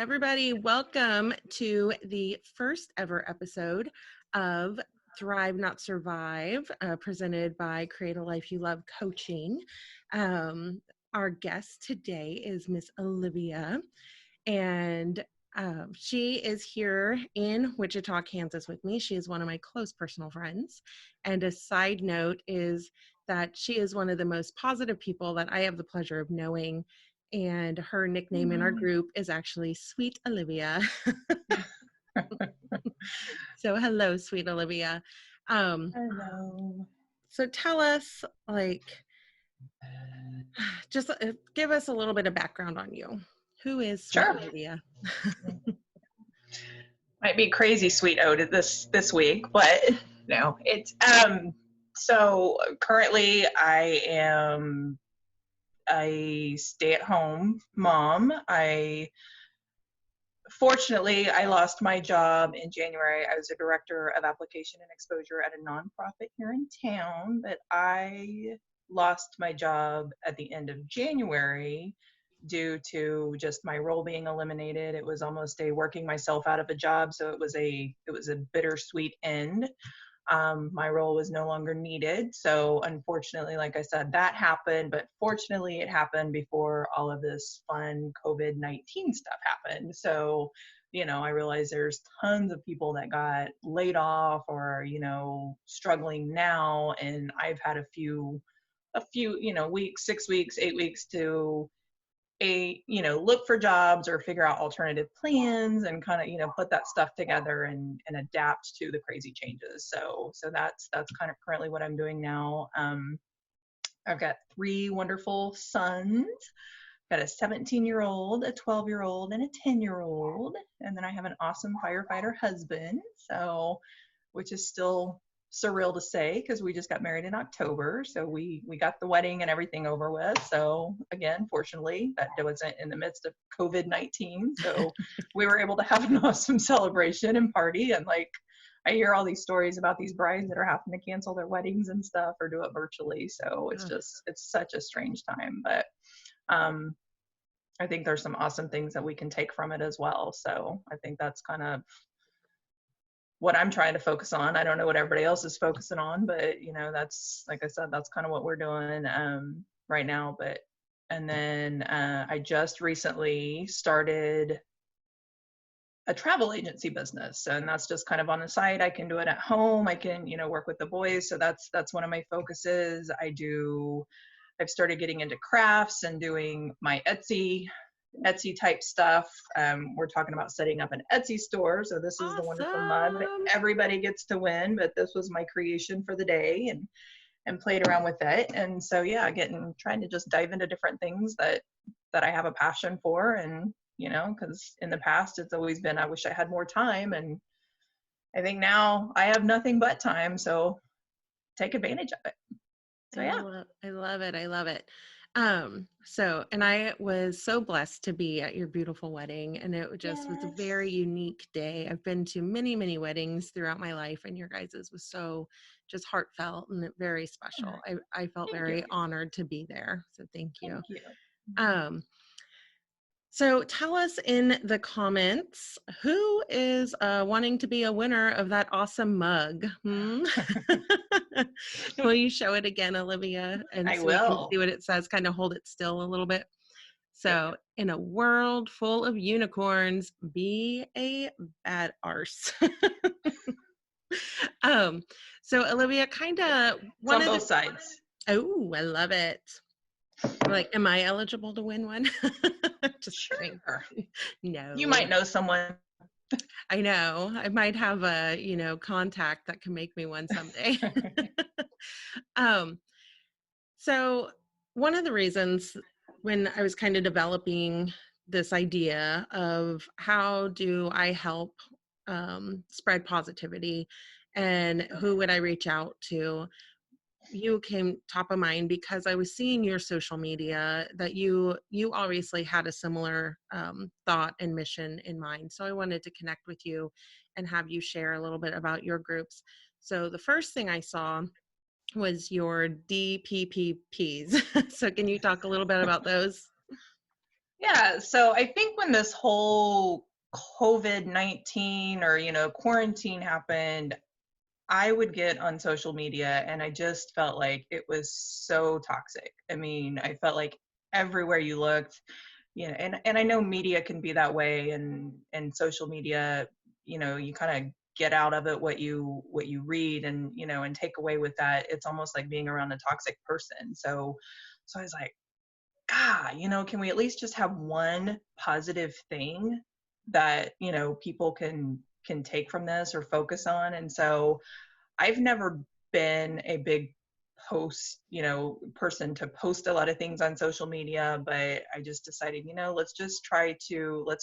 everybody. Welcome to the first ever episode of Thrive Not Survive, presented by Create a Life You Love Coaching. Our guest today is Miss Olivia, and she is here in Wichita, Kansas with me. She is one of my close personal friends. And a side note is that she is one of the most positive people that I have the pleasure of knowing. And her nickname in our group is actually Sweet Olivia. So hello, Sweet Olivia. Hello. So tell us, just give us a little bit of background on you. Who is Sweet Sure. Olivia? Might be crazy sweet ode this week, but no, it's so currently I am a stay-at-home mom. Fortunately I lost my job in January. I was a director of application and exposure at a nonprofit here in town, but I lost my job at the end of January due to just my role being eliminated. It was almost a working myself out of a job, so it was a bittersweet end. My role was no longer needed, so unfortunately, like I said, that happened. But fortunately, it happened before all of this fun COVID-19 stuff happened. So, I realize there's tons of people that got laid off or struggling now, and I've had a few weeks, 6 weeks, 8 weeks to look for jobs or figure out alternative plans and kind of put that stuff together and adapt to the crazy changes. So that's kind of currently what I'm doing now. I've got 3 wonderful sons. Got a 17-year-old, a 12-year-old, and a 10-year-old, and then I have an awesome firefighter husband, so which is still surreal to say because we just got married in October, so we got the wedding and everything over with. So again, fortunately, that wasn't in the midst of COVID-19, so we were able to have an awesome celebration and party. And I hear all these stories about these brides that are having to cancel their weddings and stuff or do it virtually, so it's such a strange time. But I think there's some awesome things that we can take from it as well. So I think that's kind of what I'm trying to focus on. I don't know what everybody else is focusing on, but that's, like I said, that's kind of what we're doing right now. And then I just recently started a travel agency business, and that's just kind of on the side. I can do it at home. I can, work with the boys. So that's one of my focuses. I've started getting into crafts and doing my Etsy type stuff. We're talking about setting up an Etsy store. So this is the wonderful mug that everybody gets to win, but this was my creation for the day and played around with it. And so, yeah, trying to just dive into different things that I have a passion for. And, because in the past it's always been, I wish I had more time. And I think now I have nothing but time. So take advantage of it. So, yeah. I love it. I love it. And I was so blessed to be at your beautiful wedding, and it just was a very unique day. I've been to many, many weddings throughout my life, and your guys's was so just heartfelt and very special. I felt very honored to be there. So thank you. So tell us in the comments, who is wanting to be a winner of that awesome mug? Will you show it again, Olivia? And I so will. we can see what it says, kind of hold it still a little bit. So in a world full of unicorns, be a bad arse. So Olivia, kind of one of both sides. Oh, I love it. Am I eligible to win one? Just kidding. No. You might know someone. I know. I might have a, contact that can make me one someday. So one of the reasons when I was kind of developing this idea of how do I help spread positivity and who would I reach out to, you came top of mind because I was seeing your social media that you obviously had a similar thought and mission in mind. So I wanted to connect with you and have you share a little bit about your groups. So the first thing I saw was your DPPPs. So can you talk a little bit about those? Yeah, so I think when this whole COVID-19 or, quarantine happened, I would get on social media and I just felt like it was so toxic. I mean, I felt like everywhere you looked, and I know media can be that way, and social media, you kind of get out of it what you read, and take away with that. It's almost like being around a toxic person. So I was like, God, can we at least just have one positive thing that, people can take from this or focus on? And so I've never been a big person to post a lot of things on social media, but I just decided, let's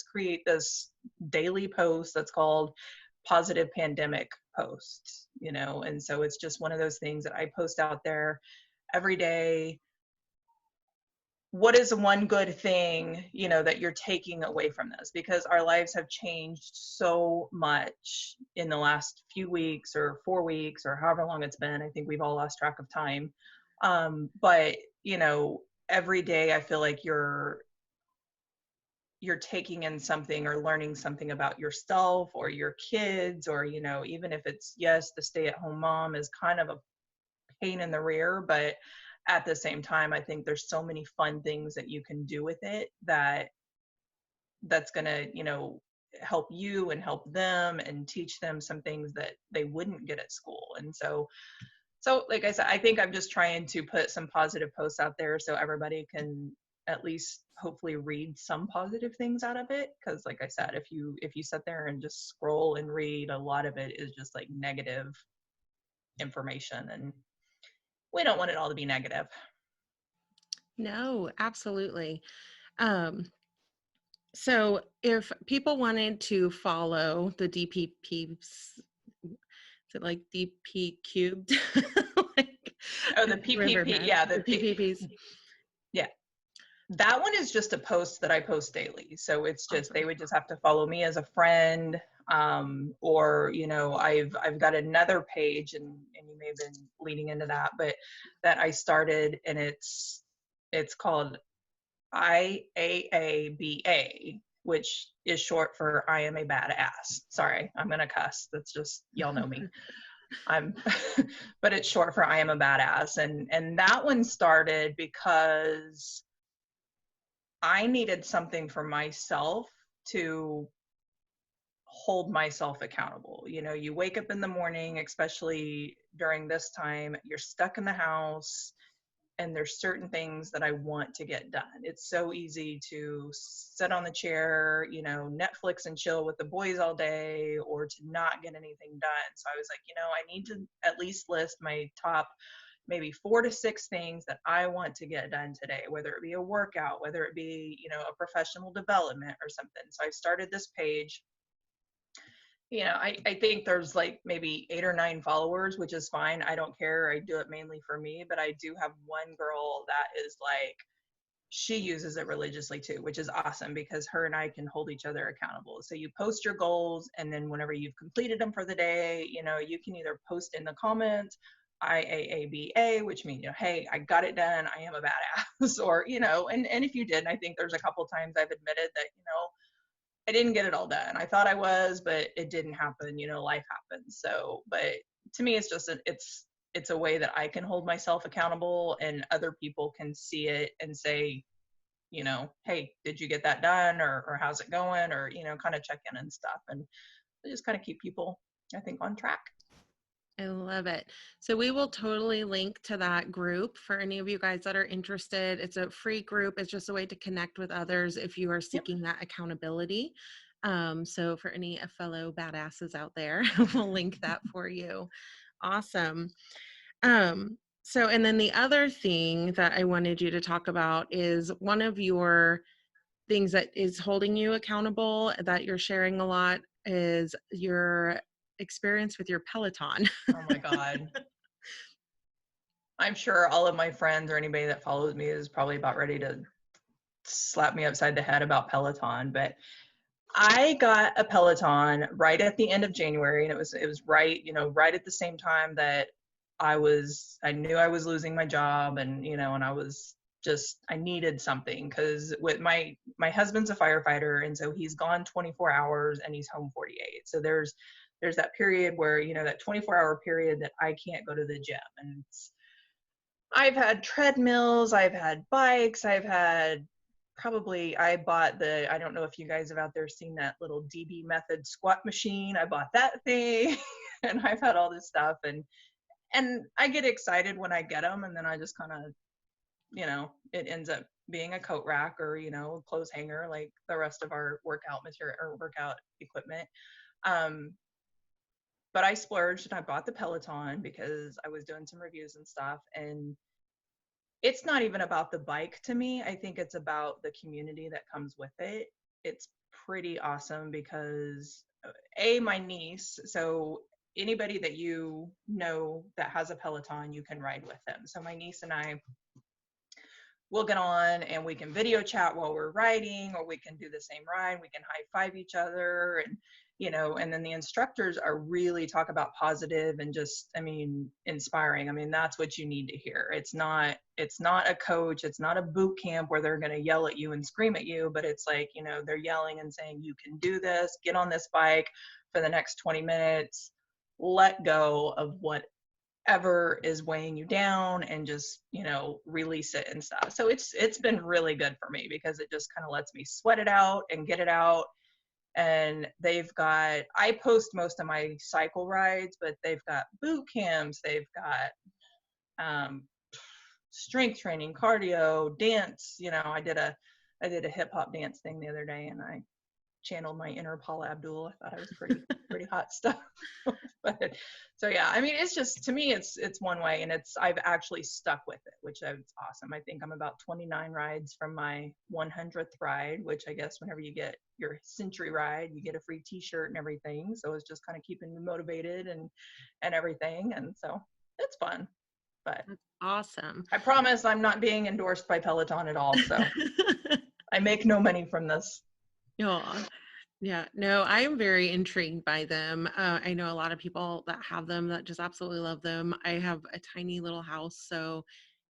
create this daily post that's called positive pandemic posts, and so it's just one of those things that I post out there every day. What is one good thing, that you're taking away from this? Because our lives have changed so much in the last few weeks or 4 weeks or however long it's been. I think we've all lost track of time. But every day I feel like you're taking in something or learning something about yourself or your kids, or even if it's, yes, the stay-at-home mom is kind of a pain in the rear, but at the same time, I think there's so many fun things that you can do with it that's going to, help you and help them and teach them some things that they wouldn't get at school. And so like I said, I think I'm just trying to put some positive posts out there so everybody can at least hopefully read some positive things out of it. Because like I said, if you sit there and just scroll and read, a lot of it is just like negative information, and we don't want it all to be negative. No, absolutely. Um, so if people wanted to follow the DPPs, is it like DP cubed? Like Oh, the PPP, Riverbed, yeah, the PPPs. yeah. That one is just a post that I post daily. So it's just, Awesome. they would just have to follow me as a friend. Or, I've got another page, and you may have been leading into that, but that I started, and it's called IAABA, which is short for I am a badass. Sorry, I'm going to cuss. That's just, y'all know me. I'm, but it's short for I am a badass. And that one started because I needed something for myself to hold myself accountable. You wake up in the morning, especially during this time, you're stuck in the house, and there's certain things that I want to get done. It's so easy to sit on the chair, Netflix and chill with the boys all day, or to not get anything done. So I was like, I need to at least list my top maybe 4 to 6 things that I want to get done today, whether it be a workout, whether it be, a professional development or something. So I started this page. I think there's like maybe 8 or 9 followers, which is fine. I don't care. I do it mainly for me, but I do have one girl that is like, she uses it religiously too, which is awesome because her and I can hold each other accountable. So you post your goals, and then whenever you've completed them for the day, you can either post in the comments IAABA, which means, hey, I got it done, I am a badass, or, and if you did, I think there's a couple times I've admitted that, I didn't get it all done. I thought I was, but it didn't happen. Life happens. So, but to me, it's just it's a way that I can hold myself accountable, and other people can see it and say, hey, did you get that done, or how's it going, or kind of check in and stuff, and just kind of keep people, I think, on track. I love it. So we will totally link to that group for any of you guys that are interested. It's a free group. It's just a way to connect with others if you are Yep. seeking that accountability. So for any fellow badasses out there, we'll link that for you. Awesome. So, and then the other thing that I wanted you to talk about is one of your things that is holding you accountable that you're sharing a lot is your experience with your Peloton. Oh my God. I'm sure all of my friends or anybody that follows me is probably about ready to slap me upside the head about Peloton, but I got a Peloton right at the end of January, and it was right, right at the same time that I knew I was losing my job, and and I was just, I needed something, because with my husband's a firefighter, and so he's gone 24 hours and he's home 48. So there's that period where, that 24-hour period that I can't go to the gym. And I've had treadmills, I've had bikes, I've had I bought I don't know if you guys have out there seen that little DB Method squat machine. I bought that thing and I've had all this stuff, and I get excited when I get them, and then I just kind of, it ends up being a coat rack or, clothes hanger, like the rest of our workout material or workout equipment. But I splurged and I bought the Peloton because I was doing some reviews and stuff. And it's not even about the bike to me. I think it's about the community that comes with it. It's pretty awesome because my niece, so anybody that that has a Peloton, you can ride with them. So my niece and I will get on and we can video chat while we're riding, or we can do the same ride. We can high five each other, and and then the instructors are really talk about positive and just, inspiring. That's what you need to hear. It's not a coach, it's not a boot camp where they're going to yell at you and scream at you, but it's like, they're yelling and saying, you can do this, get on this bike for the next 20 minutes, let go of whatever is weighing you down, and just, release it and stuff. So it's been really good for me because it just kind of lets me sweat it out and get it out. And I post most of my cycle rides, but they've got boot camps, they've got strength training, cardio, dance. I did a hip hop dance thing the other day, and I channeled my inner Paula Abdul. I thought it was pretty hot stuff. But so yeah, it's just, to me, it's one way, and I've actually stuck with it, which is awesome. I think I'm about 29 rides from my 100th ride, which I guess whenever you get your century ride, you get a free t-shirt and everything. So it's just kind of keeping me motivated and everything. And so it's fun. But That's awesome. I promise I'm not being endorsed by Peloton at all. So I make no money from this. Yeah, no, I am very intrigued by them. I know a lot of people that have them that just absolutely love them. I have a tiny little house, so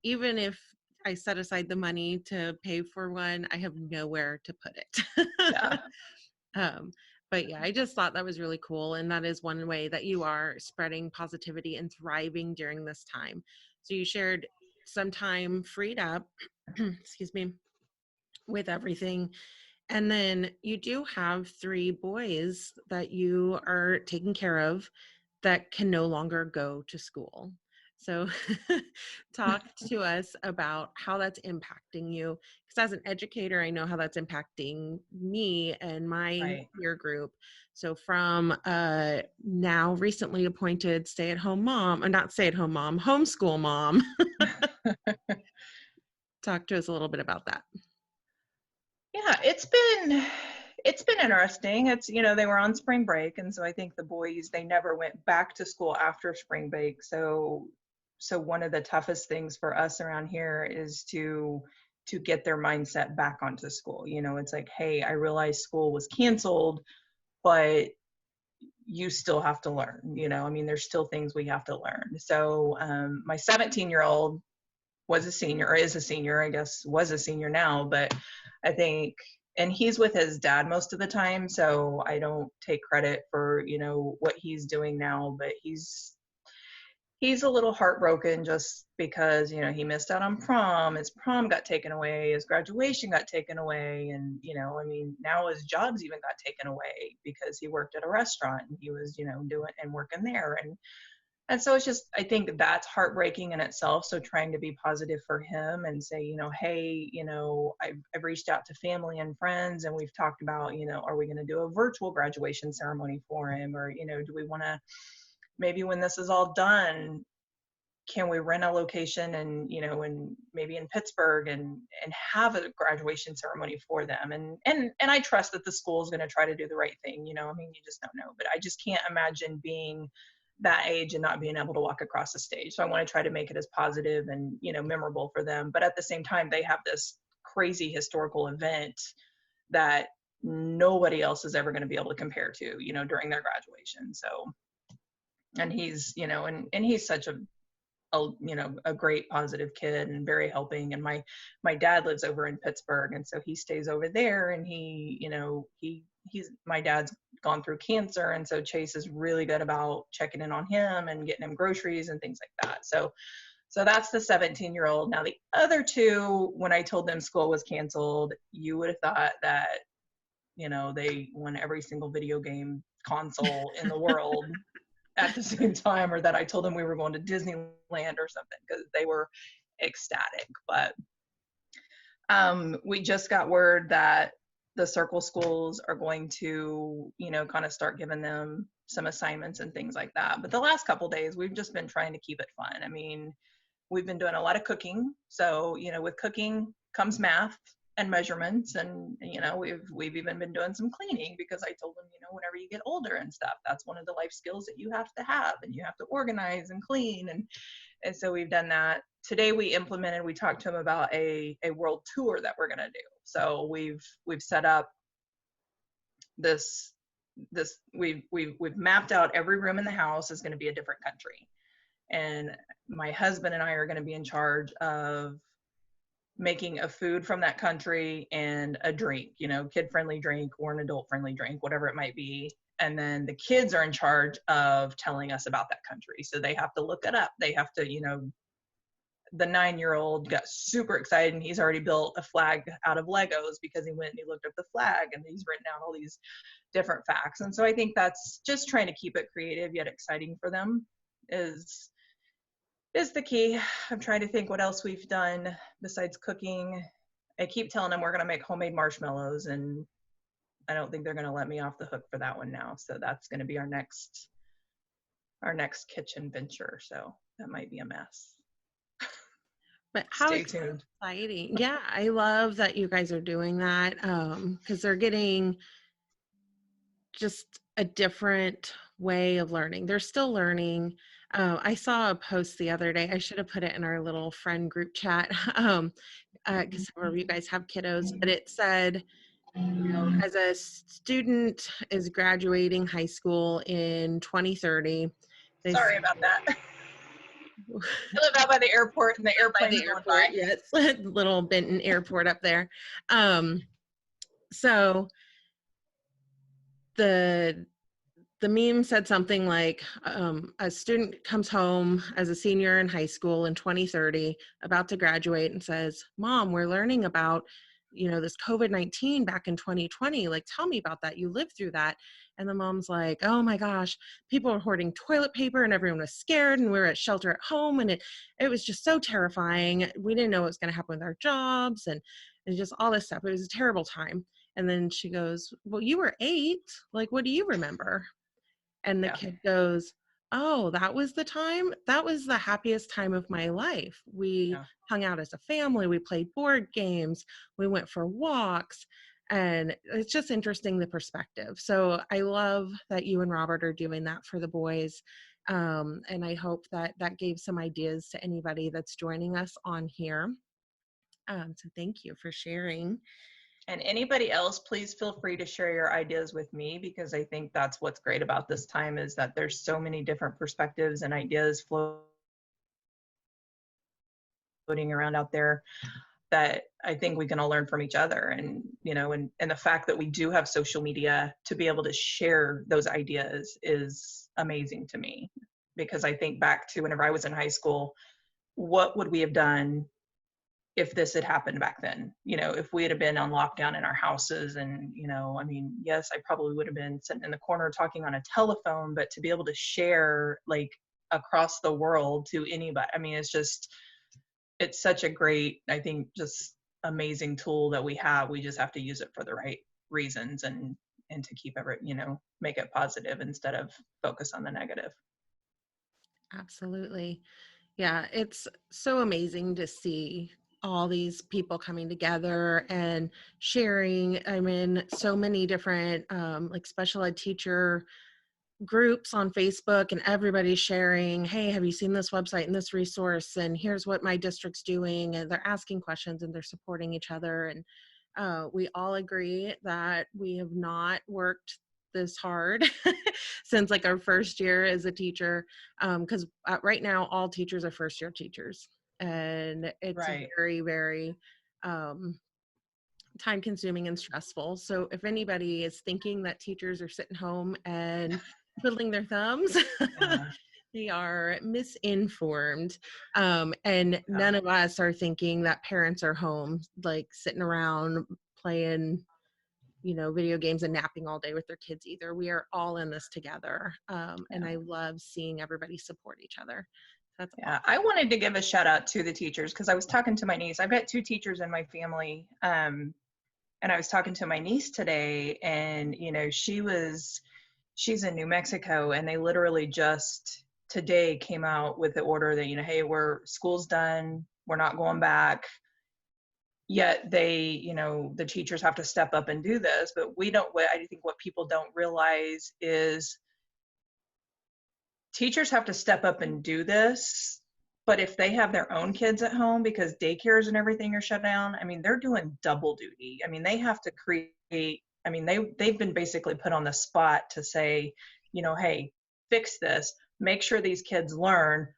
even if I set aside the money to pay for one, I have nowhere to put it. Yeah. But yeah, I just thought that was really cool. And that is one way that you are spreading positivity and thriving during this time. So you shared some time freed up, excuse me, with everything. And then you do have 3 boys that you are taking care of that can no longer go to school. So talk to us about how that's impacting you. Because as an educator, I know how that's impacting me and my peer group. So from now recently appointed stay-at-home mom, or not stay-at-home mom, homeschool mom. Talk to us a little bit about that. Yeah, it's been interesting. It's, they were on spring break, and so I think the boys, they never went back to school after spring break. So one of the toughest things for us around here is to get their mindset back onto school. It's like, hey, I realize school was canceled, but you still have to learn. There's still things we have to learn. So my 17-year-old was a senior, or is a senior, I guess, was a senior now, but I think, and he's with his dad most of the time, so I don't take credit for, what he's doing now, but he's a little heartbroken just because, he missed out on prom, his prom got taken away, his graduation got taken away, and, now his jobs even got taken away because he worked at a restaurant and he was, doing and working there. And so it's just, I think that's heartbreaking in itself. So trying to be positive for him and say, hey, I've reached out to family and friends, and we've talked about, are we going to do a virtual graduation ceremony for him? Or, do we want to, maybe when this is all done, can we rent a location and, and maybe in Pittsburgh and have a graduation ceremony for them? And I trust that the school is going to try to do the right thing. You just don't know, but I just can't imagine being that age and not being able to walk across the stage. So I want to try to make it as positive and, memorable for them. But at the same time, they have this crazy historical event that nobody else is ever going to be able to compare to, during their graduation. So, and he's, and he's such a a great positive kid and very helping. And my dad lives over in Pittsburgh, and so he stays over there, and he's my dad's gone through cancer, and so Chase is really good about checking in on him and getting him groceries and things like that. So that's the 17-year-old. Now the other two, when I told them school was canceled, you would have thought that they won every single video game console in the world at the same time, or that I told them we were going to Disneyland or something, because they were ecstatic. But we just got word that the circle schools are going to, kind of start giving them some assignments and things like that. But the last couple days, we've just been trying to keep it fun. I mean, we've been doing a lot of cooking. So, with cooking comes math and measurements, and we've even been doing some cleaning, because I told them, whenever you get older and stuff, that's one of the life skills that you have to have, and you have to organize and clean, and so we've done that. Today we talked to them about a world tour that we're going to do. So we've set up this we've mapped out every room in the house is going to be a different country, and my husband and I are going to be in charge of making a food from that country and a drink, kid-friendly drink or an adult-friendly drink, whatever it might be. And then the kids are in charge of telling us about that country. So they have to look it up. They have to, the 9-year-old got super excited, and he's already built a flag out of Legos, because he went and he looked up the flag, and he's written down all these different facts. And so I think that's just trying to keep it creative yet exciting for them is the key. I'm trying to think what else we've done besides cooking. I keep telling them we're going to make homemade marshmallows, and I don't think they're going to let me off the hook for that one now. So that's going to be our next kitchen venture. So that might be a mess. But how Stay tuned. Exciting. Yeah, I love that you guys are doing that, because they're getting just a different way of learning. They're still learning. I saw a post the other day. I should have put it in our little friend group chat, because some of you guys have kiddos, but it said, as a student is graduating high school in 2030. Sorry about that. I live out by the airport, and the airplane's going by. Yes, little Benton Airport up there. So the meme said something like, a student comes home as a senior in high school in 2030, about to graduate, and says, "Mom, we're learning about, this COVID-19 back in 2020. Like, tell me about that. You lived through that." And the mom's like, "Oh my gosh, people were hoarding toilet paper, and everyone was scared, and we were at shelter at home, and it was just so terrifying. We didn't know what was going to happen with our jobs, and just all this stuff. It was a terrible time." And then she goes, "Well, you were 8. Like, what do you remember?" And the kid goes, "Oh, that was the time? That was the happiest time of my life. We hung out as a family. We played board games. We went for walks." And it's just interesting, the perspective. So I love that you and Robert are doing that for the boys. And I hope that gave some ideas to anybody that's joining us on here. So thank you for sharing. And anybody else, please feel free to share your ideas with me, because I think that's what's great about this time, is that there's so many different perspectives and ideas floating around out there, that I think we can all learn from each other. And, and the fact that we do have social media to be able to share those ideas is amazing to me, because I think back to whenever I was in high school, what would we have done if this had happened back then? If we had been on lockdown in our houses, and, yes, I probably would have been sitting in the corner talking on a telephone, but to be able to share like across the world to anybody, it's such a great, I think, just amazing tool that we have. We just have to use it for the right reasons, and to keep make it positive instead of focus on the negative. Absolutely. Yeah, it's so amazing to see all these people coming together and sharing. I'm in so many different like special ed teacher groups on Facebook, and everybody's sharing, "Hey, have you seen this website and this resource? And here's what my district's doing." And they're asking questions, and they're supporting each other. And we all agree that we have not worked this hard since like our first year as a teacher. Because right now all teachers are first year teachers, and it's Right. very, very time consuming and stressful. So if anybody is thinking that teachers are sitting home and twiddling their thumbs, Yeah. they are misinformed. And Yeah. none of us are thinking that parents are home, like sitting around playing, video games and napping all day with their kids either. We are all in this together. And Yeah. I love seeing everybody support each other. That's Yeah. awesome. I wanted to give a shout out to the teachers because I was talking to my niece. I've got two teachers in my family. And I was talking to my niece today, and she's in New Mexico, and they literally just today came out with the order that, hey, school's done, we're not going back. Yet the teachers have to step up and do this, but I think what people don't realize is teachers have to step up and do this. But if they have their own kids at home because daycares and everything are shut down, I mean, they're doing double duty. I mean, they have to create, I mean, they've been basically put on the spot to say, hey, fix this, make sure these kids learn,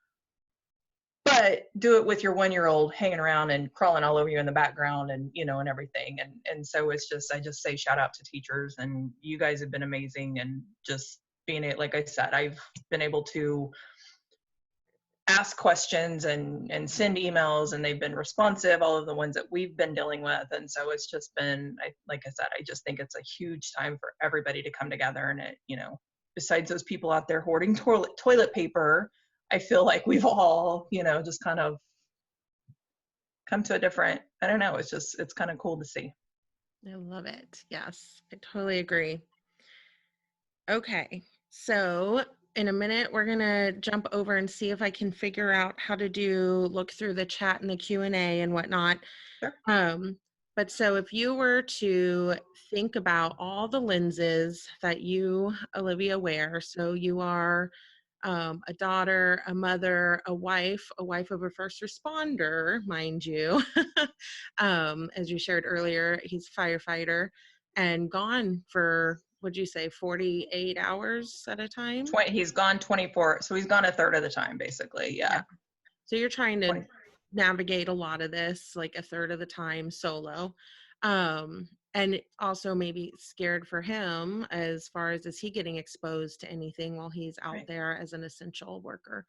but do it with your 1-year-old hanging around and crawling all over you in the background and everything. And so I just say shout out to teachers, and you guys have been amazing. And just being it, like I said, I've been able to ask questions and send emails, and they've been responsive, all of the ones that we've been dealing with. And so it's just been, like I said, I just think it's a huge time for everybody to come together. And besides those people out there hoarding toilet paper, I feel like we've all, just kind of come to a different, I don't know, it's kind of cool to see. I love it. Yes, I totally agree. Okay, so in a minute, we're gonna jump over and see if I can figure out how to look through the chat and the Q&A and whatnot. Sure. But so if you were to think about all the lenses that you, Olivia, wear, so you are a daughter, a mother, a wife of a first responder, mind you. As you shared earlier, he's a firefighter and gone for, what'd you say, 48 hours at a time? He's gone 24, so he's gone a third of the time, basically. Yeah. So you're trying to 20. navigate a lot of this, like a third of the time solo. And also maybe scared for him as far as is he getting exposed to anything while he's out Right. there as an essential worker.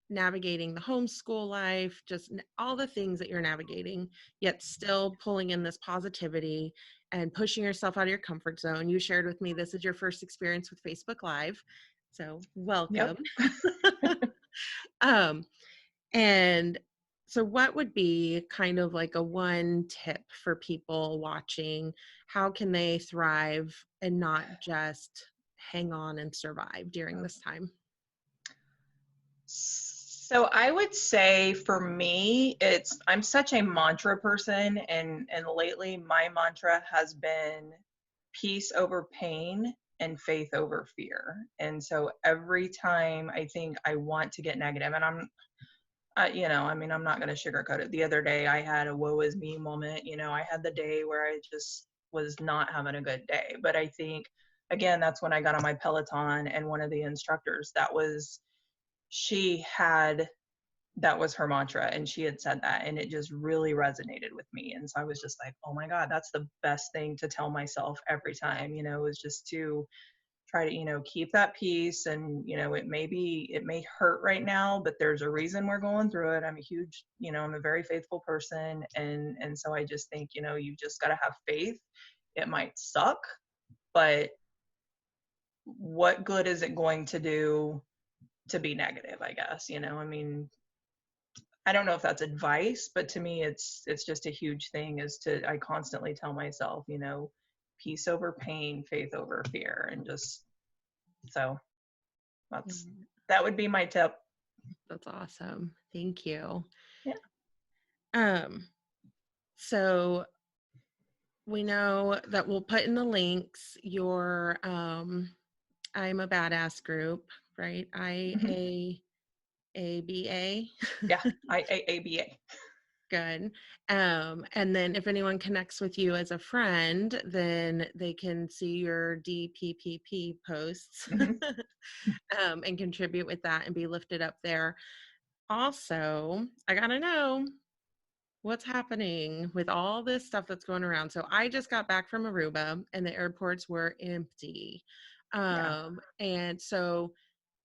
Navigating the homeschool life, just all the things that you're navigating, yet still pulling in this positivity and pushing yourself out of your comfort zone. You shared with me this is your first experience with Facebook Live, so welcome. Yep. um, and so what would be kind of like a one tip for people watching? How can they thrive and not just hang on and survive during this time? So I would say for me, I'm such a mantra person, and lately my mantra has been peace over pain and faith over fear. And so every time I think I want to get negative, and I mean, I'm not going to sugarcoat it. The other day I had a woe is me moment. I had the day where I just was not having a good day. But I think, again, that's when I got on my Peloton, and one of the instructors, that was her mantra, and she had said that, and it just really resonated with me. And so I was just like, oh my God, that's the best thing to tell myself every time, is just to try to, keep that peace. And, it may hurt right now, but there's a reason we're going through it. I'm a very faithful person. And so I just think, you just got to have faith. It might suck, but what good is it going to do to be negative, I guess? I mean, I don't know if that's advice, but to me, it's just a huge thing. I constantly tell myself, peace over pain, faith over fear, and just so that would be my tip. That's awesome. Thank you. Yeah. Um, so we know that we'll put in the links your I'm a Badass group, right? Mm-hmm. IAABA. Yeah. IAABA. Good. And then if anyone connects with you as a friend, then they can see your DPPP posts Hmm. and contribute with that and be lifted up there. Also, I gotta know what's happening with all this stuff that's going around. So I just got back from Aruba and the airports were empty. Yeah. And so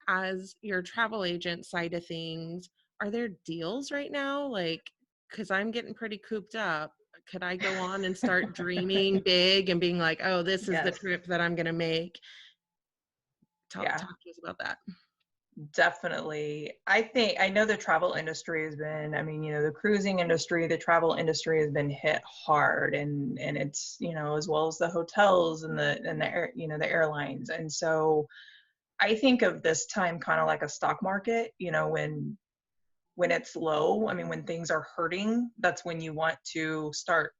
as your travel agent side of things, are there deals right now? Like, because I'm getting pretty cooped up. Could I go on and start dreaming big and being like, oh, this is the Yes. trip that I'm going to make? Talk Yeah. to us about that. Definitely. I know the travel industry has been, the cruising industry, the travel industry has been hit hard, and it's, as well as the hotels and the airlines. And so I think of this time kind of like a stock market, when it's low, when things are hurting, that's when you want to start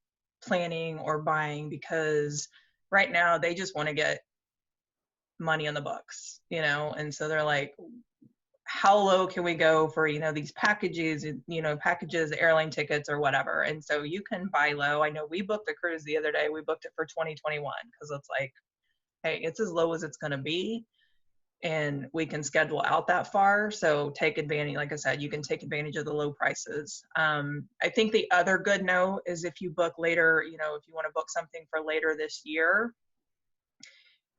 planning or buying, because right now they just want to get money in the books, and so they're like, how low can we go for these packages, airline tickets or whatever. And so you can buy low. I know we booked a cruise the other day. We booked it for 2021 because it's like, hey, it's as low as it's going to be, and we can schedule out that far. So take advantage. Like I said, you can take advantage of the low prices. I think the other good note is if you book later, if you want to book something for later this year,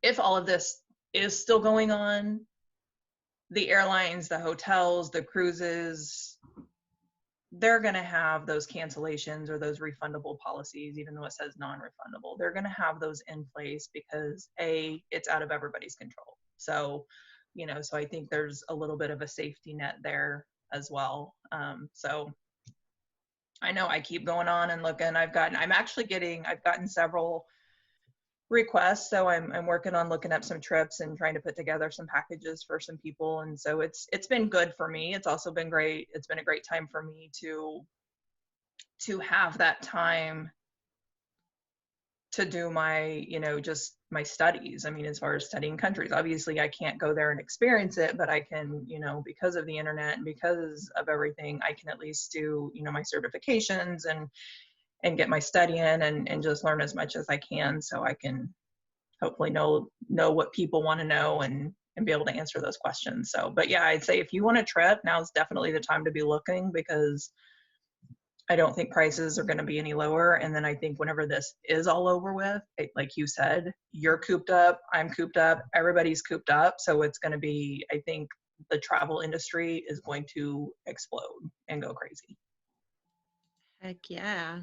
if all of this is still going on, the airlines, the hotels, the cruises, they're going to have those cancellations or those refundable policies, even though it says non-refundable. They're going to have those in place because it's out of everybody's control. So, so I think there's a little bit of a safety net there as well. So I know I keep going on and looking. I've gotten several requests, so I'm working on looking up some trips and trying to put together some packages for some people. And so it's been good for me. It's also been great. It's been a great time for me to have that time to do my, just my studies. As far as studying countries, obviously I can't go there and experience it, but I can, because of the internet and because of everything, I can at least do, my certifications and get my study in, and just learn as much as I can, so I can hopefully know what people want to know, and be able to answer those questions. So, but yeah, I'd say if you want a trip, now is definitely the time to be looking, because I don't think prices are going to be any lower. And then I think whenever this is all over with, like you said, you're cooped up, I'm cooped up, everybody's cooped up. So it's going to be, I think the travel industry is going to explode and go crazy. Heck yeah.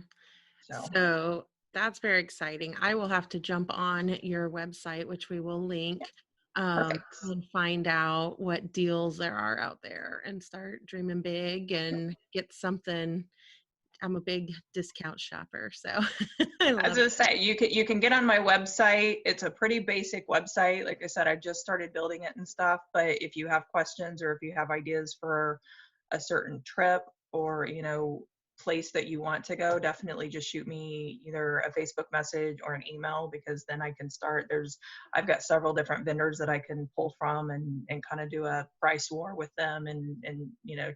So So that's very exciting. I will have to jump on your website, which we will yeah, link, perfect. and find out what deals there are out there and start dreaming big Yep. and get something. I'm a big discount shopper, so I I was love gonna say, you can get on my website. It's a pretty basic website. Like I said, I just started building it and stuff. But if you have questions or if you have ideas for a certain trip, or place that you want to go, definitely just shoot me either a Facebook message or an email, because then I can start. I've got several different vendors that I can pull from, and kind of do a price war with them, and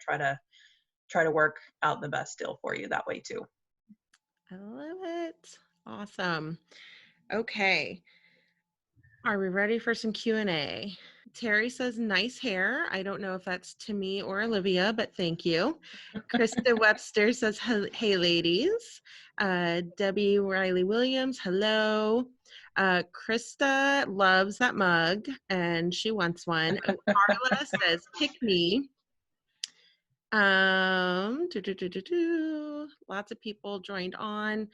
try to work out the best deal for you that way too. I love it. Awesome. Okay. Are we ready for some Q&A? Terry says, nice hair. I don't know if that's to me or Olivia, but thank you. Krista Webster says, hey, ladies. Debbie Riley Williams, hello. Krista loves that mug and she wants one. Oh, Carla says, pick me. Lots of people joined on.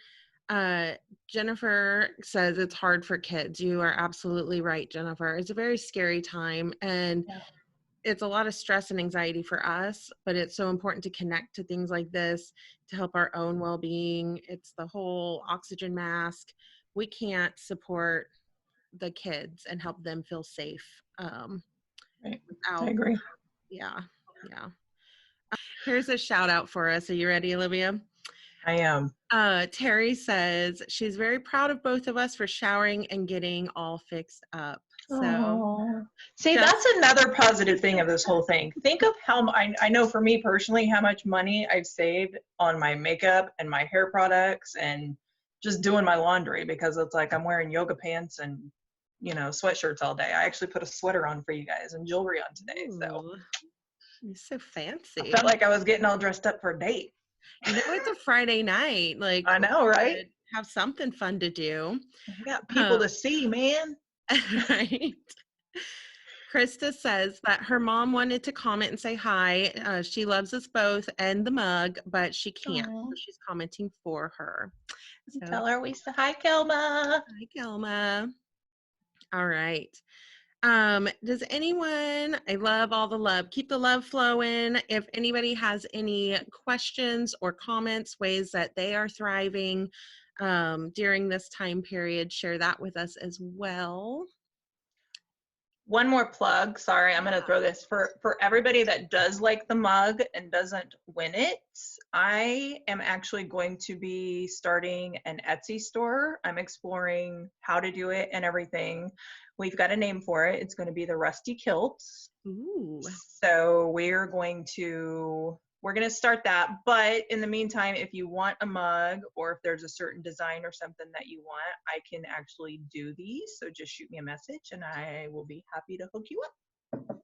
Jennifer says it's hard for kids. You are absolutely right, Jennifer. It's a very scary time, and Yeah. it's a lot of stress and anxiety for us, but it's so important to connect to things like this to help our own well-being. It's the whole oxygen mask. We can't support the kids and help them feel safe Right. I without, agree. yeah, yeah. Here's a shout out for us. Are you ready, Olivia? I am. Terry says she's very proud of both of us for showering and getting all fixed up. So See, that's just, another positive thing of this whole thing. Think of how I know for me personally how much money I've saved on my makeup and my hair products and just doing my laundry, because it's like I'm wearing yoga pants and sweatshirts all day. I actually put a sweater on for you guys and jewelry on today, so ooh, you're so I fancy. felt like I was getting all dressed up for a date. It's a Friday night. Like, I we know, right? should have something fun to do. We got people Um, to see, man. right. Krista says that her mom wanted to comment and say hi. She loves us both and the mug, but she can't. So Oh, she's commenting for her. So, tell her we said hi, Kelma. hi, Kelma. All right. Does anyone, I love all the love, keep the love flowing. If anybody has any questions or comments, ways that they are thriving during this time period, share that with us as well. One more plug. Sorry, I'm going to throw this for everybody that does like the mug and doesn't win it. I am actually going to be starting an Etsy store. I'm exploring how to do it and everything. We've got a name for it. It's going to be the Rusty Kilt. Ooh, So we're going to start that. But in the meantime, if you want a mug or if there's a certain design or something that you want, I can actually do these. So just shoot me a message and I will be happy to hook you up.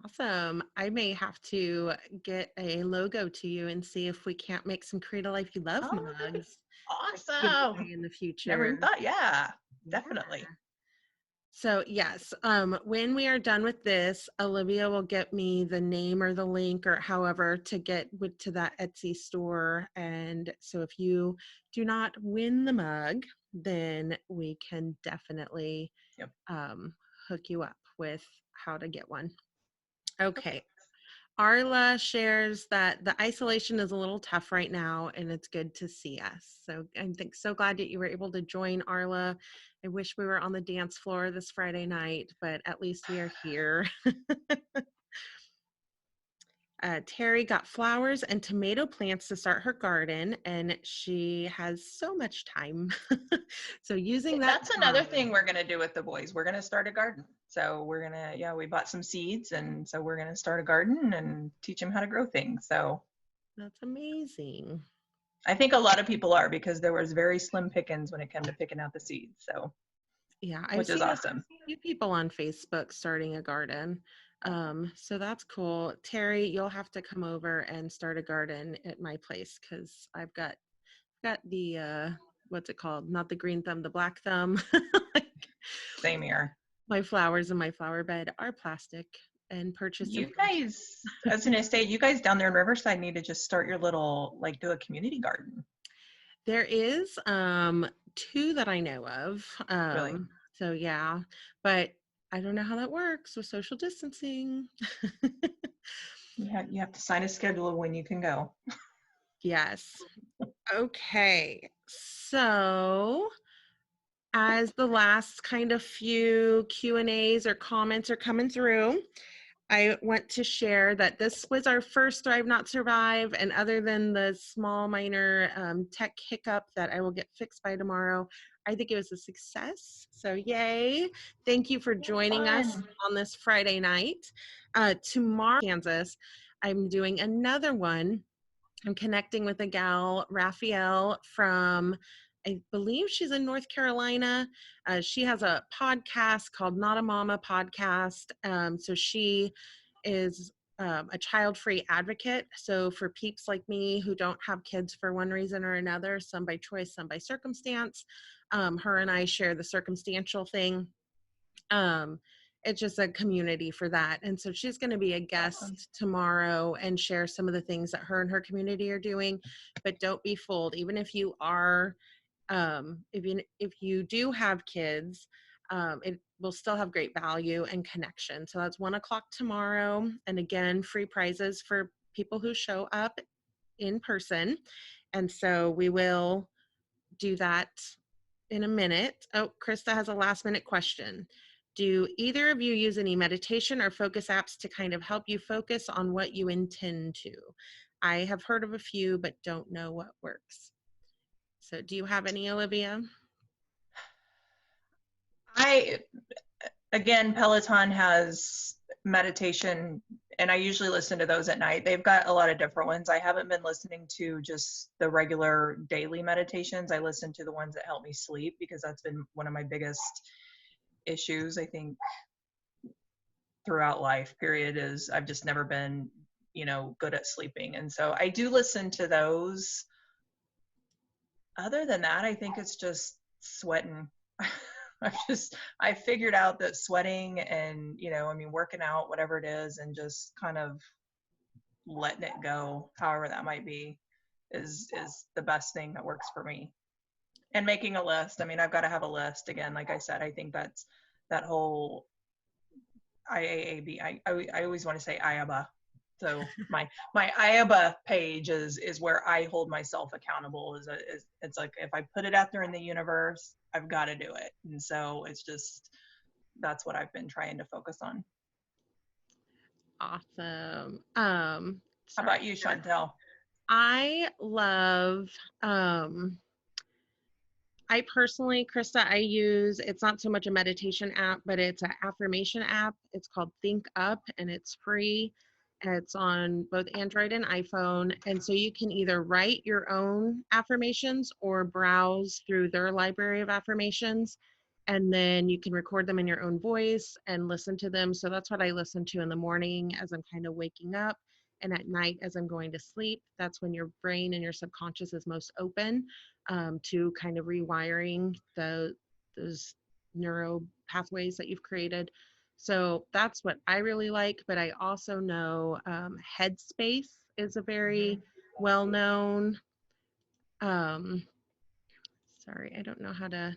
awesome. I may have to get a logo to you and see if we can't make some Create a Life You Love Oh, that'd be mugs to give awesome. away in the Never even future. thought. Yeah, Yeah. definitely. So yes, when we are done with this, Olivia will get me the name or the link or however to get to that Etsy store. And so if you do not win the mug, then we can definitely Yep. hook you up with how to get one. Okay. Okay. Arla shares that the isolation is a little tough right now and it's good to see us. So I'm so glad that you were able to join, Arla. I wish we were on the dance floor this Friday night, but at least we are here. Terry got flowers and tomato plants to start her garden, and she has so much time. So using that That's another thing time. we're going to do with the boys. We're going to start a garden. So we bought some seeds. And so we're going to start a garden and teach them how to grow things. So That's amazing. I think a lot of people are, because there was very slim pickings when it came to picking out the seeds. So, Yeah, I've which is seen a awesome. few people on Facebook starting a garden. So that's cool. Terry, you'll have to come over and start a garden at my place because I've got the what's it called? Not the green thumb, the black thumb. Like, Same here. my flowers in my flower bed are plastic and purchased in You guys, I was going to say, you guys down there in Riverside need to just start your little, like, do a community garden. There is two that I know of. Really. So yeah, but I don't know how that works with social distancing. You have to sign a schedule of when you can go. Yes. Okay. So as the last kind of few Q&As or comments are coming through, I want to share that this was our first Thrive Not Survive, and other than the small minor tech hiccup that I will get fixed by tomorrow, I think it was a success. So yay. Thank you for joining us Fun. on this Friday night. Tomorrow, Kansas, I'm doing another one. I'm connecting with a gal, Raphael, from, I believe she's in North Carolina. She has a podcast called Not a Mama Podcast. So she is a child-free advocate. So for peeps like me who don't have kids for one reason or another, some by choice, some by circumstance, her and I share the circumstantial thing. um it's just a community for that, and so she's going to be a Awesome. guest tomorrow and share some of the things that her and her community are doing. But don't be fooled, even if you are if you do have kids, it will still have great value and connection. So that's 1 o'clock tomorrow, and again, free prizes for people who show up in person. And so we will do that in a minute. Oh, Krista has a last minute question. Do either of you use any meditation or focus apps to kind of help you focus on what you intend to? I have heard of a few, but don't know what works. So do you have any, Olivia? I Again, Peloton has meditation, and I usually listen to those at night. They've got a lot of different ones. I haven't been listening to just the regular daily meditations. I listen to the ones that help me sleep, because that's been one of my biggest issues, I think, throughout life, period, is I've just never been, good at sleeping. And so I do listen to those. Other than that, I think it's just sweating. I figured out that sweating and, working out, whatever it is, and just kind of letting it go, however that might be, is the best thing that works for me. And making a list. I mean, I've got to have a list. Again, like I said, I think that's that whole IAAB. I always want to say IABA. So my IABA page is where I hold myself accountable. It's like, if I put it out there in the universe, I've got to do it. And so it's just, that's what I've been trying to focus on. Awesome. How about you, Chantal? I love, I personally, Krista, I use, it's not so much a meditation app, but it's an affirmation app. It's called Think Up, and it's free. It's on both Android and iPhone. And so you can either write your own affirmations or browse through their library of affirmations. And then you can record them in your own voice and listen to them. So that's what I listen to in the morning as I'm kind of waking up. And at night as I'm going to sleep. That's when your brain and your subconscious is most open to kind of rewiring those neuro pathways that you've created. So that's what I really like. But I also know Headspace is a very well known. Um, sorry, I don't know how to.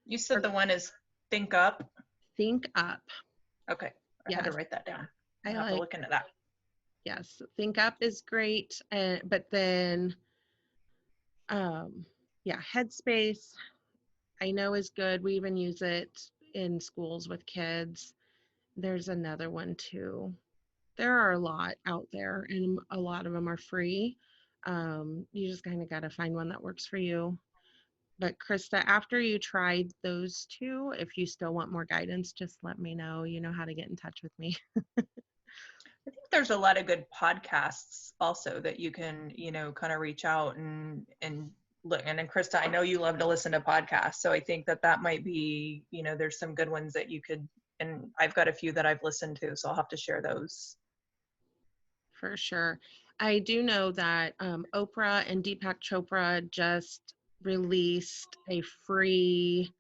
You said the one is Think Up. Think Up. Okay, I had to write that down. I'll have to look into that. Yes, Think Up is great, but then, yeah, Headspace I know is good. We even use it in schools with kids. There's another one too. There are a lot out there, and a lot of them are free. You just kind of got to find one that works for you. But Krista, after you tried those two, if you still want more guidance, just let me know. You know how to get in touch with me. I think there's a lot of good podcasts also that you can, kind of reach out and look. And then Krista, I know you love to listen to podcasts, so I think that might be, there's some good ones that you could, and I've got a few that I've listened to, so I'll have to share those. For sure. I do know that Oprah and Deepak Chopra just released a free,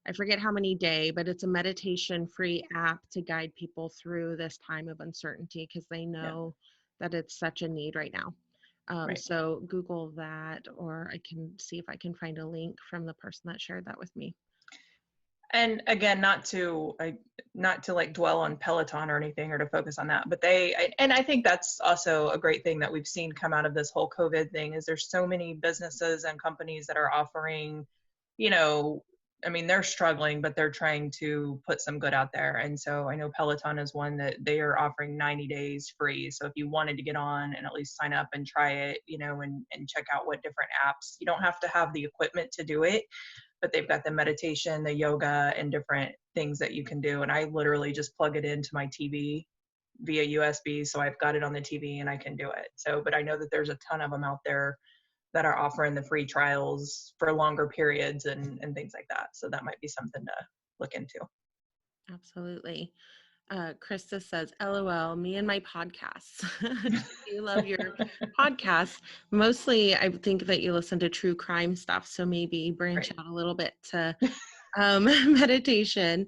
I forget how many day, but it's a meditation free app to guide people through this time of uncertainty because they know that it's such a need right now. Right. So Google that, or I can see if I can find a link from the person that shared that with me. And again, not to like dwell on Peloton or anything, or to focus on that, but and I think that's also a great thing that we've seen come out of this whole COVID thing, is there's so many businesses and companies that are offering, I mean, they're struggling, but they're trying to put some good out there. And so I know Peloton is one that they are offering 90 days free. So if you wanted to get on and at least sign up and try it, and check out what different apps, you don't have to have the equipment to do it, but they've got the meditation, the yoga, and different things that you can do. And I literally just plug it into my TV via USB. So I've got it on the TV and I can do it. So, but I know that there's a ton of them out there that are offering the free trials for longer periods and things like that. So that might be something to look into. Absolutely. Krista says, LOL, me and my podcasts. You love your podcasts. Mostly, I think that you listen to true crime stuff. So maybe branch out a little bit to meditation.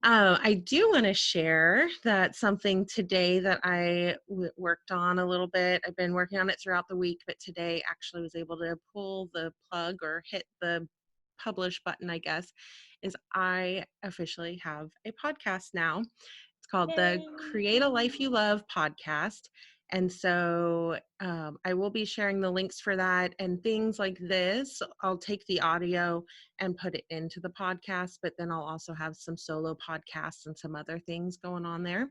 I do want to share that something today that I worked on a little bit. I've been working on it throughout the week, but today actually was able to pull the plug or hit the publish button, I guess, is I officially have a podcast now. It's called the Create a Life You Love podcast. And so I will be sharing the links for that and things like this. I'll take the audio and put it into the podcast, but then I'll also have some solo podcasts and some other things going on there.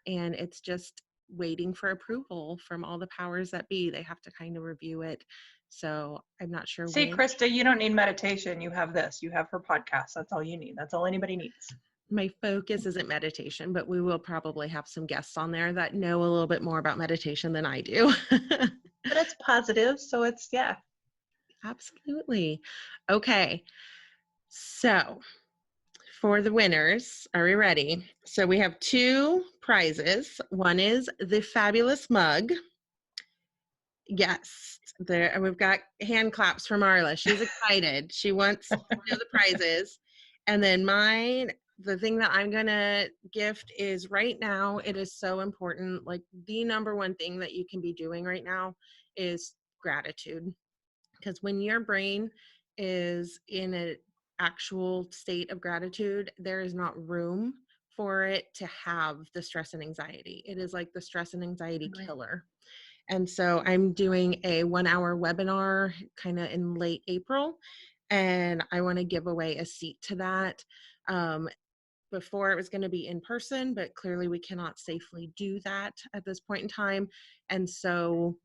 And it's just waiting for approval from all the powers that be. They have to kind of review it. So I'm not sure See, when. Krista, you don't need meditation. You have this. You have her podcast. That's all you need. That's all anybody needs. my focus isn't meditation, but we will probably have some guests on there that know a little bit more about meditation than I do. But it's positive, so it's, yeah. Absolutely. Okay. So for the winners, are we ready? So we have 2 prizes. One is the fabulous mug. Yes, there, and we've got hand claps from Arla. She's excited. She wants to know the prizes. And then mine, the thing that I'm gonna gift is right now, it is so important. Like the number one thing that you can be doing right now is gratitude. Because when your brain is in an actual state of gratitude, there is not room for it to have the stress and anxiety. It is like the stress and anxiety killer. And so I'm doing a 1-hour webinar kind of in late April, and I want to give away a seat to that. Before it was going to be in person, but clearly we cannot safely do that at this point in time. And so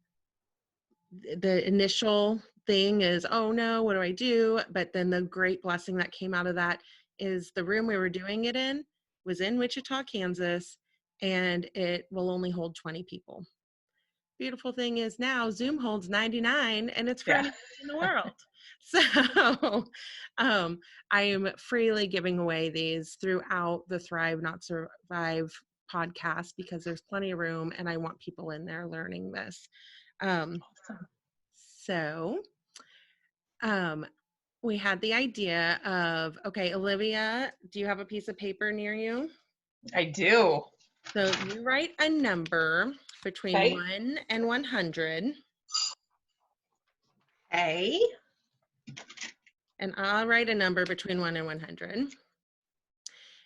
the initial thing is, oh no, what do I do? But then the great blessing that came out of that is the room we were doing it in was in Wichita, Kansas, and it will only hold 20 people. Beautiful thing is now Zoom holds 99 and it's for Yeah. anybody in the world. So I am freely giving away these throughout the Thrive Not Survive podcast because there's plenty of room and I want people in there learning this. Awesome. So we had the idea of, okay, Olivia, do you have a piece of paper near you? I do. So you write a number between Okay. 1 and 100. A. And I'll write a number between 1 and 100.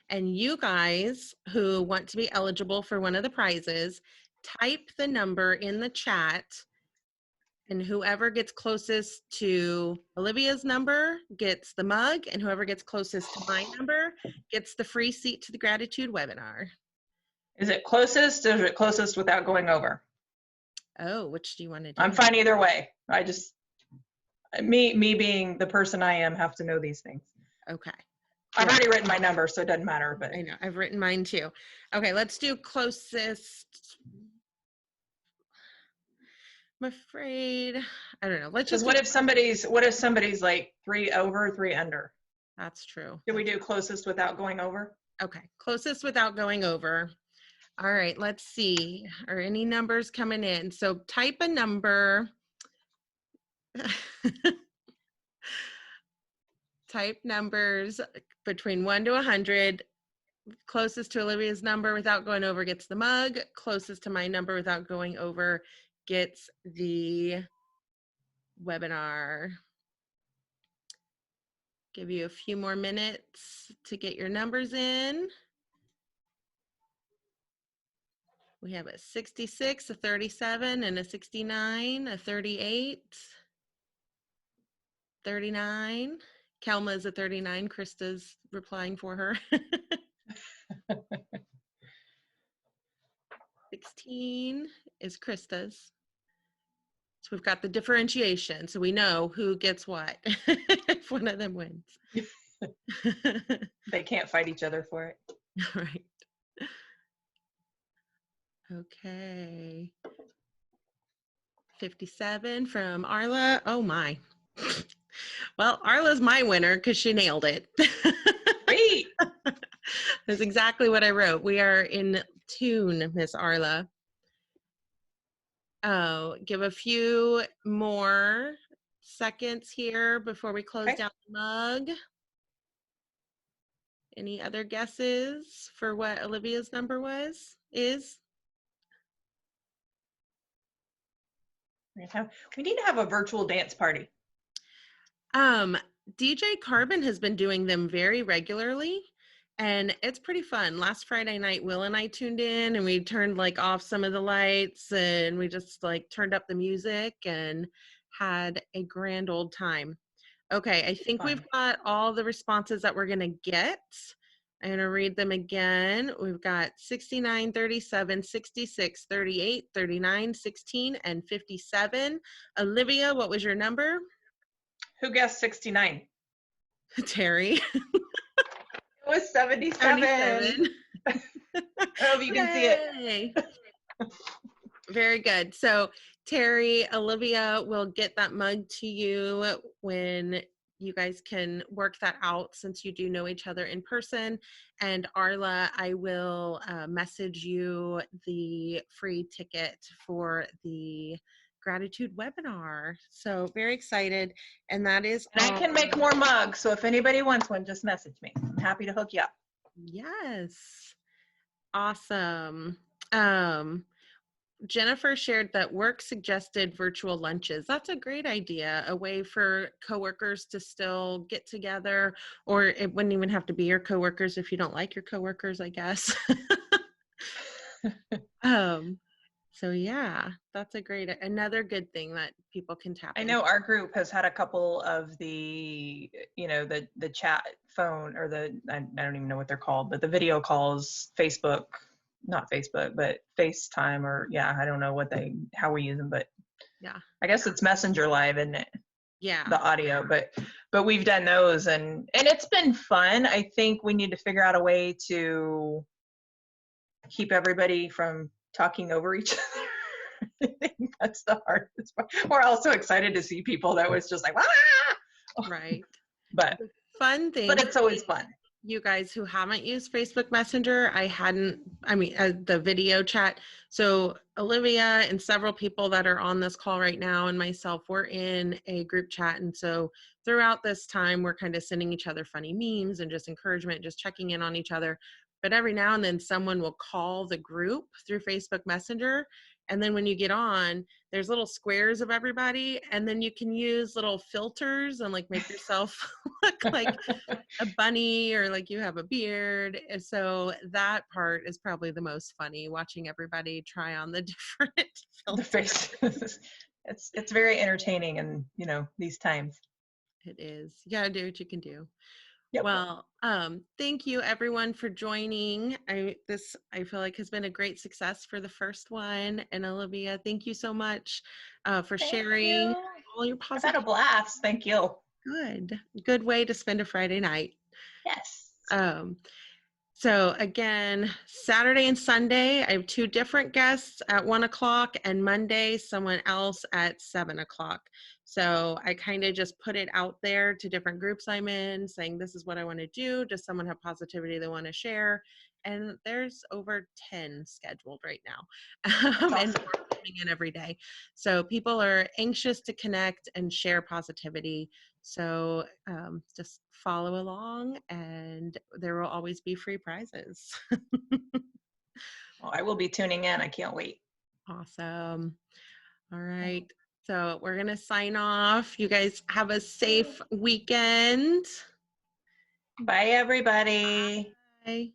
And you guys who want to be eligible for one of the prizes, type the number in the chat, and whoever gets closest to Olivia's number gets the mug, and whoever gets closest to my number gets the free seat to the gratitude webinar. Is it closest or is it closest without going over? Oh, which do you want to do? I'm fine either way. I just, me being the person I am, have to know these things. Okay. I've already written my number, so it doesn't matter. But I know, I've written mine too. Okay, let's do closest. I'm afraid, I don't know. Let's just because what if somebody's like 3 over, 3 under? That's true. Do we do closest without going over? Okay, closest without going over. All right, let's see. Are any numbers coming in? So type a number. Type numbers between 1 to 100. Closest to Olivia's number without going over gets the mug. Closest to my number without going over gets the webinar. Give you a few more minutes to get your numbers in. We have a 66, a 37, and a 69, a 38, 39. Kelma's a 39. Krista's replying for her. 16 is Krista's. So we've got the differentiation. So we know who gets what if one of them wins. They can't fight each other for it. Right. Okay. 57 from Arla. Oh my. Well, Arla's my winner because she nailed it. Great. That's exactly what I wrote. We are in tune, Miss Arla. Oh, give a few more seconds here before we close down the mug. Any other guesses for what Olivia's number is? We need to have a virtual dance party. DJ Carbon has been doing them very regularly, and it's pretty fun. Last Friday night, Will and I tuned in, and we turned like off some of the lights, and we just like turned up the music and had a grand old time. Okay, I think we've got all the responses that we're gonna get. I'm gonna read them again. We've got 69, 37, 66, 38, 39, 16, and 57. Olivia, what was your number? Who guessed 69? Terry. was 77. 77. I don't know if you can see it. Yay. Very good. So Terry, Olivia will get that mug to you when you guys can work that out, since you do know each other in person. And Arla, I will message you the free ticket for the gratitude webinar. So very excited. And that is And I can make more mugs. So if anybody wants one, just message me. I'm happy to hook you up. Yes. Awesome. Jennifer shared that work suggested virtual lunches. That's a great idea, a way for coworkers to still get together, or it wouldn't even have to be your coworkers if you don't like your coworkers, I guess. So yeah, that's another good thing that people can tap I into. know our group has had a couple of the, the chat phone, or I don't even know what they're called, but the video calls, not Facebook, but FaceTime, or I don't know how we use them, but Yeah. I guess it's Messenger Live, isn't it? Yeah. The audio, but we've done those, and it's been fun. I think we need to figure out a way to keep everybody from talking over each other. I think that's the hardest part. We're also excited to see people that was just like, ah! Right. But the fun thing, but it's always fun. You guys who haven't used Facebook Messenger, the video chat. So Olivia and several people that are on this call right now, and myself, we're in a group chat. And so throughout this time, we're kind of sending each other funny memes and just encouragement, just checking in on each other. But every now and then someone will call the group through Facebook Messenger. And then when you get on, there's little squares of everybody. And then you can use little filters and like make yourself look like a bunny, or like you have a beard. And so that part is probably the most funny, watching everybody try on the different filters. The faces. It's very entertaining, and these times. It is. You gotta do what you can do. Yep. Well, thank you everyone for joining. I feel like has been a great success for the first one. And Olivia, thank you so much for sharing all your positive. I've had a blast. Thank you. Good way to spend a Friday night. Yes. So again, Saturday and Sunday, I have 2 different guests at 1 o'clock, and Monday, someone else at 7 o'clock. So I kind of just put it out there to different groups I'm in, saying, this is what I want to do. Does someone have positivity they want to share? And there's over 10 scheduled right now. Awesome. And more coming in every day. So people are anxious to connect and share positivity. So just follow along, and there will always be free prizes. Well, I will be tuning in. I can't wait. Awesome. All right. So we're going to sign off. You guys have a safe weekend. Bye, everybody. Bye.